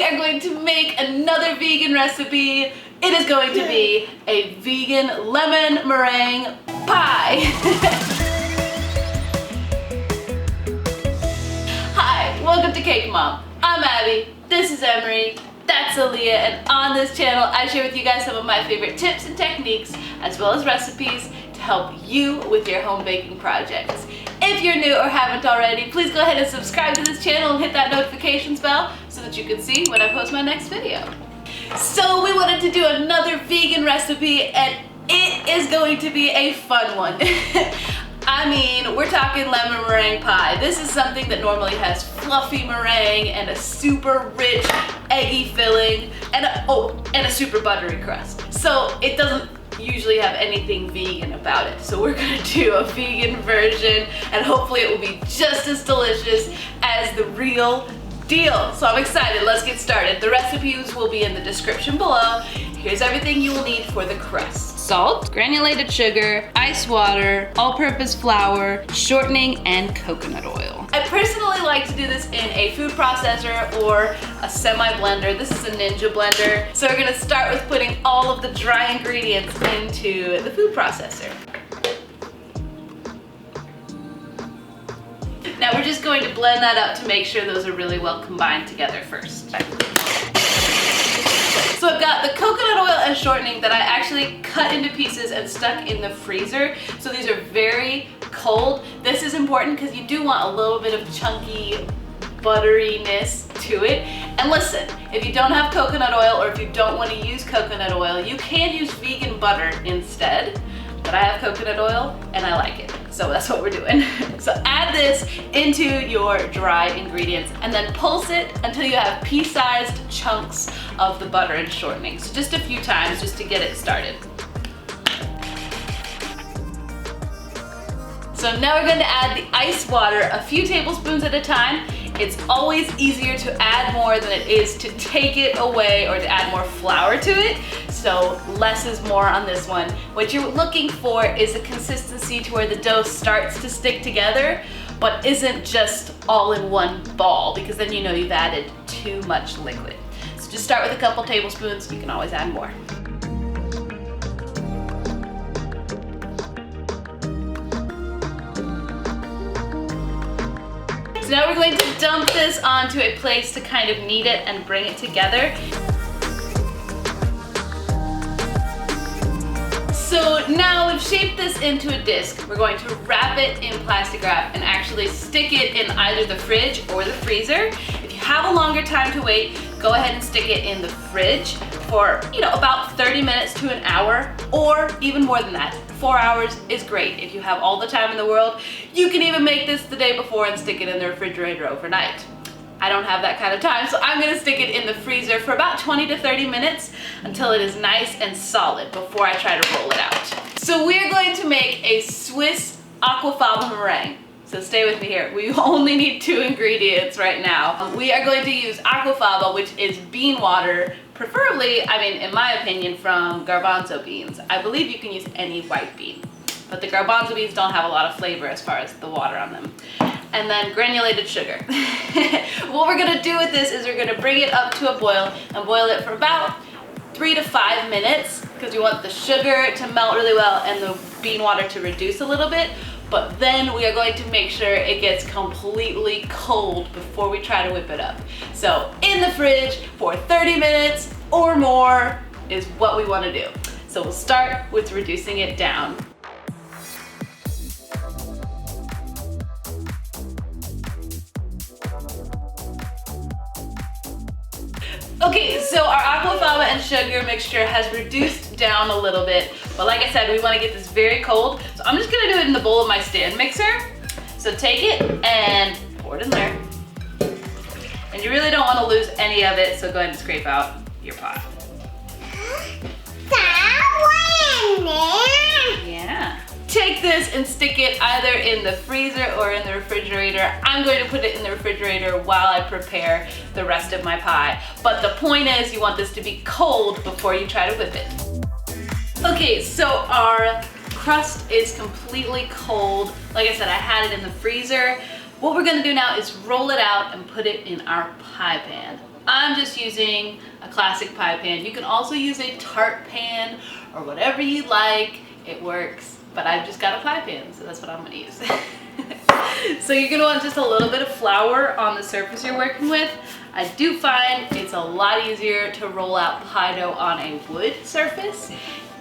are going to make another vegan recipe. It is going to be a vegan lemon meringue pie. Hi, welcome to Cake Mom. I'm Abby, this is Emery, that's Aaliyah, and on this channel I share with you guys some of my favorite tips and techniques as well as recipes to help you with your home baking projects. If you're new or haven't already, please go ahead and subscribe to this channel and hit that notifications bell so that you can see when I post my next video. So we wanted to do another vegan recipe, and it is going to be a fun one. I mean, we're talking lemon meringue pie. This is something that normally has fluffy meringue and a super rich eggy filling and a super buttery crust. So it doesn't usually have anything vegan about it. So we're gonna do a vegan version, and hopefully it will be just as delicious as the real deal. So I'm excited, let's get started. The recipes will be in the description below. Here's everything you will need for the crust. Salt, granulated sugar, ice water, all-purpose flour, shortening, and coconut oil. I personally like to do this in a food processor or a semi-blender. This is a Ninja blender. So we're gonna start with putting all of the dry ingredients into the food processor. Now we're just going to blend that up to make sure those are really well combined together first. So I've got the coconut oil and shortening that I actually cut into pieces and stuck in the freezer. So these are very cold. This is important because you do want a little bit of chunky butteriness to it. And listen, if you don't have coconut oil or if you don't want to use coconut oil, you can use vegan butter instead. But I have coconut oil and I like it. So that's what we're doing. So add this into your dry ingredients and then pulse it until you have pea-sized chunks of the butter and shortening. So just a few times just to get it started. So now we're going to add the ice water a few tablespoons at a time. It's always easier to add more than it is to take it away or to add more flour to it. So less is more on this one. What you're looking for is a consistency to where the dough starts to stick together, but isn't just all in one ball, because then you know you've added too much liquid. So just start with a couple tablespoons. You can always add more. So now we're going to dump this onto a place to kind of knead it and bring it together. So now we've shaped this into a disc. We're going to wrap it in plastic wrap and actually stick it in either the fridge or the freezer. If you have a longer time to wait, go ahead and stick it in the fridge for, about 30 minutes to an hour, or even more than that. 4 hours is great. If you have all the time in the world, you can even make this the day before and stick it in the refrigerator overnight. I don't have that kind of time, so I'm gonna stick it in the freezer for about 20 to 30 minutes until it is nice and solid before I try to roll it out. So we're going to make a Swiss aquafaba meringue. So stay with me here. We only need 2 ingredients right now. We are going to use aquafaba, which is bean water, preferably, in my opinion, from garbanzo beans. I believe you can use any white bean, but the garbanzo beans don't have a lot of flavor as far as the water on them. And then granulated sugar. What we're gonna do with this is we're gonna bring it up to a boil and boil it for about 3 to 5 minutes, because we want the sugar to melt really well and the bean water to reduce a little bit. But then we are going to make sure it gets completely cold before we try to whip it up. So in the fridge for 30 minutes or more is what we want to do. So we'll start with reducing it down. Okay, so our aquafaba and sugar mixture has reduced down a little bit, but like I said, we want to get this very cold. So I'm just gonna do it in the bowl of my stand mixer. So take it and pour it in there. And you really don't want to lose any of it, so go ahead and scrape out your pot. Yeah. Take this and stick it either in the freezer or in the refrigerator. I'm going to put it in the refrigerator while I prepare the rest of my pie. But the point is, you want this to be cold before you try to whip it. Okay, so our crust is completely cold. Like I said, I had it in the freezer. What we're gonna do now is roll it out and put it in our pie pan. I'm just using a classic pie pan. You can also use a tart pan or whatever you like. It works, but I've just got a pie pan, so that's what I'm gonna use. So you're gonna want just a little bit of flour on the surface you're working with. I do find it's a lot easier to roll out pie dough on a wood surface.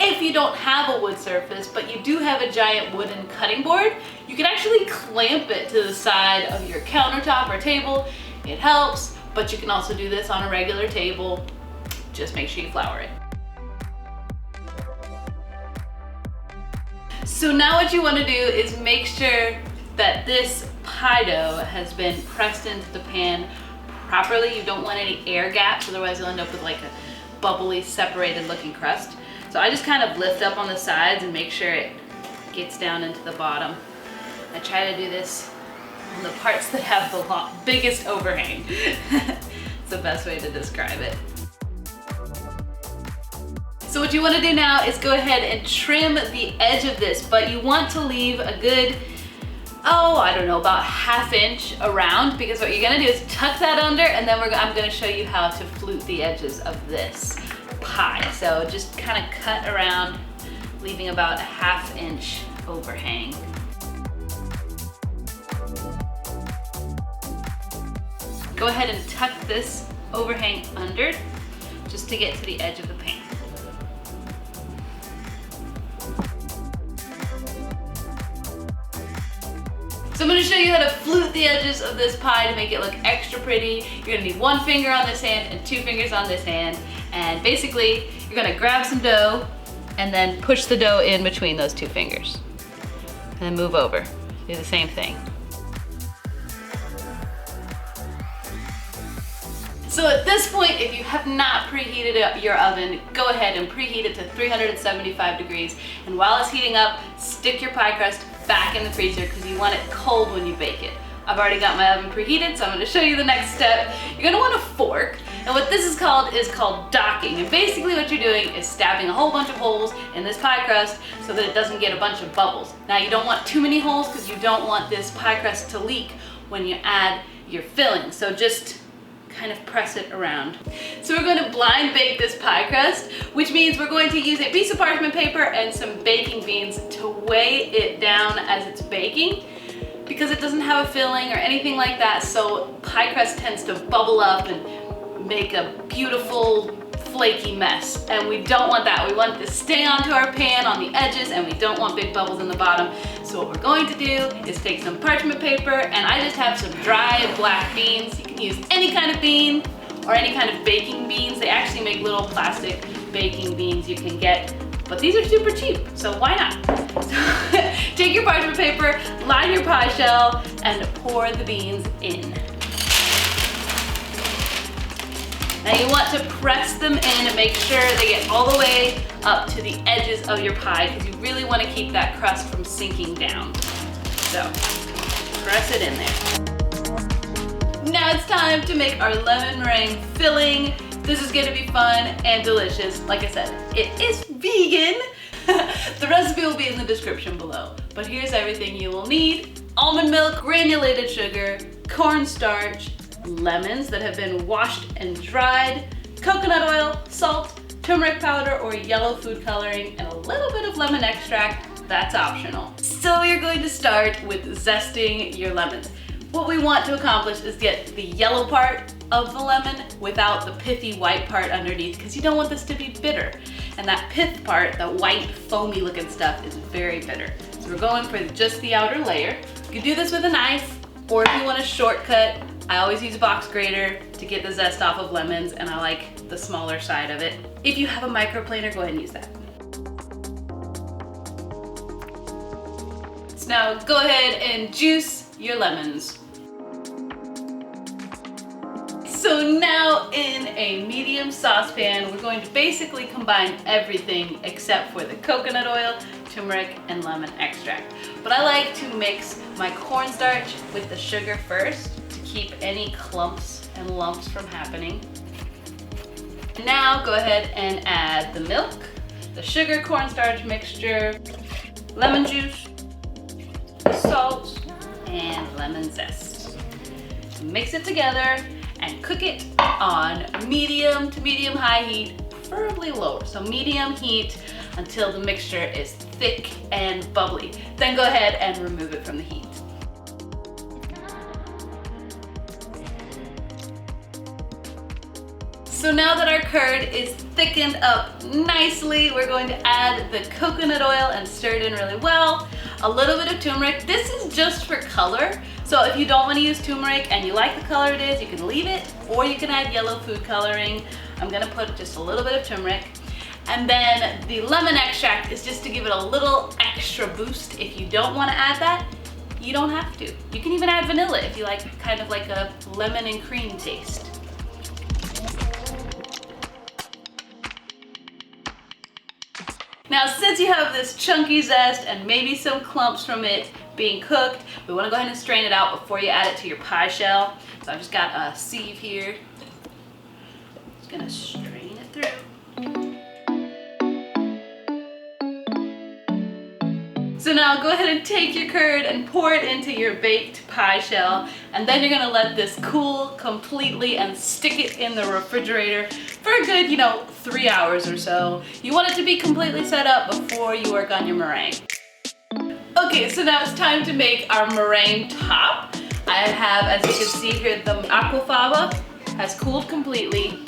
If you don't have a wood surface, but you do have a giant wooden cutting board, you can actually clamp it to the side of your countertop or table. It helps, but you can also do this on a regular table. Just make sure you flour it. So now what you want to do is make sure that this pie dough has been pressed into the pan properly. You don't want any air gaps, otherwise you'll end up with like a bubbly, separated looking crust. So I just kind of lift up on the sides and make sure it gets down into the bottom. I try to do this on the parts that have the biggest overhang. It's the best way to describe it. So what you want to do now is go ahead and trim the edge of this, but you want to leave a good, I don't know, about ½ inch around, because what you're gonna do is tuck that under, and then I'm gonna show you how to flute the edges of this pie. So just kind of cut around, leaving about a ½ inch overhang. Go ahead and tuck this overhang under, just to get to the edge of the pan. So I'm going to show you how to flute the edges of this pie to make it look extra pretty. You're going to need 1 finger on this hand and 2 fingers on this hand. And basically, you're going to grab some dough and then push the dough in between those 2 fingers. And then move over. Do the same thing. So at this point, if you have not preheated your oven, go ahead and preheat it to 375 degrees. And while it's heating up, stick your pie crust back in the freezer because you want it cold when you bake it. I've already got my oven preheated, so I'm going to show you the next step. You're going to want a fork, and what this is called docking. And basically what you're doing is stabbing a whole bunch of holes in this pie crust so that it doesn't get a bunch of bubbles. Now you don't want too many holes because you don't want this pie crust to leak when you add your filling. So just kind of press it around. So we're going to blind bake this pie crust, which means we're going to use a piece of parchment paper and some baking beans to weigh it down as it's baking, because it doesn't have a filling or anything like that, so pie crust tends to bubble up and make a beautiful flaky mess, and we don't want that. We want it to stay onto our pan on the edges, and we don't want big bubbles in the bottom. So what we're going to do is take some parchment paper, and I just have some dry black beans. You can use any kind of bean or any kind of baking beans. They actually make little plastic baking beans you can get, but these are super cheap, so why not? So take your parchment paper, line your pie shell, and pour the beans in. Now you want to press them in and make sure they get all the way up to the edges of your pie, because you really want to keep that crust from sinking down. So press it in there. Now it's time to make our lemon meringue filling. This is going to be fun and delicious. Like I said, it is vegan. The recipe will be in the description below. But here's everything you will need: almond milk, granulated sugar, cornstarch, lemons that have been washed and dried, coconut oil, salt, turmeric powder or yellow food coloring, and a little bit of lemon extract. That's optional. So you're going to start with zesting your lemons. What we want to accomplish is get the yellow part of the lemon without the pithy white part underneath, because you don't want this to be bitter. And that pith part, the white foamy looking stuff, is very bitter. So we're going for just the outer layer. You can do this with a knife, or if you want a shortcut, I always use a box grater to get the zest off of lemons, and I like the smaller side of it. If you have a microplaner, go ahead and use that. So now go ahead and juice your lemons. So now in a medium saucepan, we're going to basically combine everything except for the coconut oil, turmeric, and lemon extract. But I like to mix my cornstarch with the sugar first to keep any clumps and lumps from happening. Now go ahead and add the milk, the sugar cornstarch mixture, lemon juice, salt, and lemon zest. Mix it together and cook it on medium to medium high heat, preferably lower. So medium heat until the mixture is thick and bubbly. Then go ahead and remove it from the heat. So now that our curd is thickened up nicely, we're going to add the coconut oil and stir it in really well. A little bit of turmeric. This is just for color. So if you don't want to use turmeric and you like the color it is, you can leave it, or you can add yellow food coloring. I'm gonna put just a little bit of turmeric. And then the lemon extract is just to give it a little extra boost. If you don't want to add that, you don't have to. You can even add vanilla if you like kind of like a lemon and cream taste. Now, since you have this chunky zest and maybe some clumps from it being cooked, we want to go ahead and strain it out before you add it to your pie shell. So I've just got a sieve here. Just gonna strain it through. So now go ahead and take your curd and pour it into your baked pie shell, and then you're gonna let this cool completely and stick it in the refrigerator for a good, 3 hours or so. You want it to be completely set up before you work on your meringue. Okay, so now it's time to make our meringue top. I have, as you can see here, the aquafaba has cooled completely.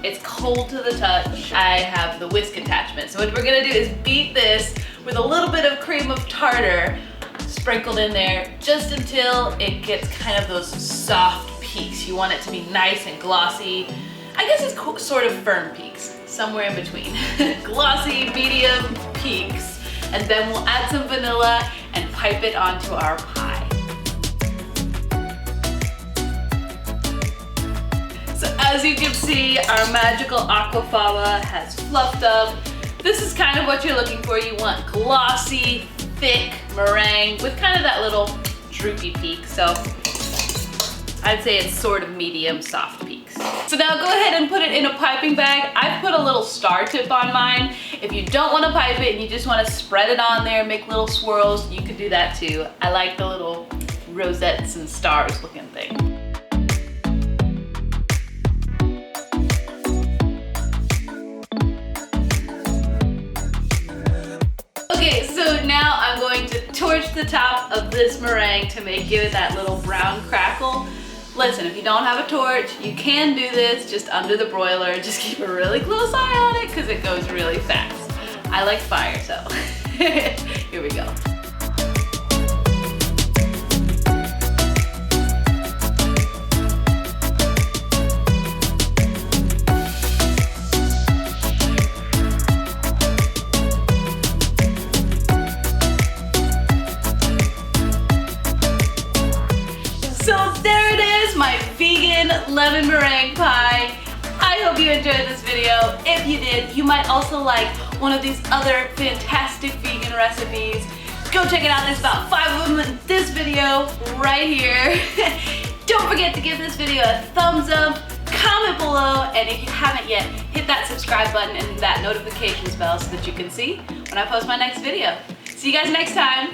It's cold to the touch. I have the whisk attachment. So what we're gonna do is beat this with a little bit of cream of tartar sprinkled in there just until it gets kind of those soft peaks. You want it to be nice and glossy. I guess it's sort of firm peaks, somewhere in between. Glossy, medium peaks. And then we'll add some vanilla and pipe it onto our pie. So as you can see, our magical aquafaba has fluffed up. This is kind of what you're looking for. You want glossy, thick meringue with kind of that little droopy peak. So I'd say it's sort of medium soft peaks. So now go ahead and put it in a piping bag. I've put a little star tip on mine. If you don't want to pipe it and you just want to spread it on there, make little swirls, you could do that too. I like the little rosettes and stars looking thing. Okay, so now I'm going to torch the top of this meringue to give it that little brown crackle. Listen, if you don't have a torch, you can do this just under the broiler. Just keep a really close eye on it because it goes really fast. I like fire, so here we go. So there it is, my vegan lemon meringue pie. I hope you enjoyed this video. If you did, you might also like one of these other fantastic vegan recipes. Go check it out. There's about 5 of them in this video right here. Don't forget to give this video a thumbs up, comment below, and if you haven't yet, hit that subscribe button and that notifications bell so that you can see when I post my next video. See you guys next time.